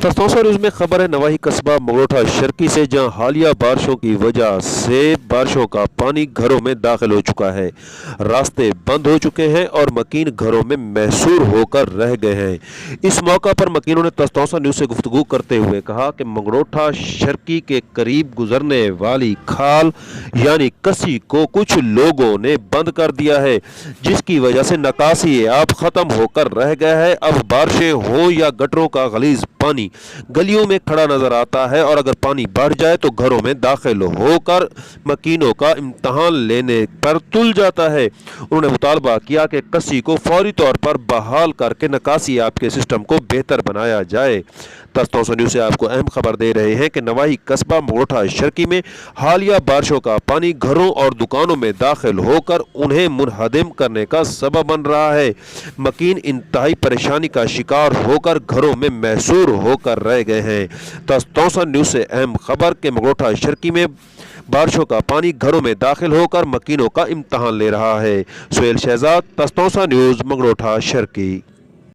तस्तौसा news में खबर है नवाही कस्बा मंगरोठा शर्की से, जहां हालिया बारिशों की वजह से बारिशों का पानी घरों में दाखिल हो चुका है। रास्ते बंद हो चुके हैं और मकीन घरों में महसूर होकर रह गए हैं। इस मौका पर मकीनों ने तस्तौसा न्यूज़ से गुफ्तगू करते हुए कहा कि मंगरोठा शर्की के करीब गुजरने वाली खाल यानी कसी को कुछ लोगों ने बंद कर दिया है, जिसकी वजह से निकासी आब खत्म होकर रह गया है। अब बारिशें हो या गटरों का गलीज पानी गलियों में खड़ा नजर आता है और अगर पानी बढ़ जाए तो घरों में दाखिल होकर मकीनों का इम्तहान लेने पर तुल जाता है। उन्होंने मुतालबा किया कि कसी को फौरी तौर पर बहाल करके निकासी आपके सिस्टम को बेहतर बनाया जाए। तस्तौसा न्यूज़ से आपको अहम खबर दे रहे हैं कि नवाही कस्बा मंगरोठा शर्की में हालिया बारिशों का पानी घरों और दुकानों में दाखिल होकर उन्हें मुनहदम करने का सबब बन रहा है। मकीन इंतहाई परेशानी का शिकार होकर घरों में महसूर होकर रह गए हैं। तस्तौसा न्यूज़ से अहम खबर के मंगरोठा शर्की में बारिशों का पानी घरों में दाखिल होकर मकीनों का इम्तहान ले रहा है। सुहेल शहजाद, तस्तौसा न्यूज़, मंगरोठा शर्की।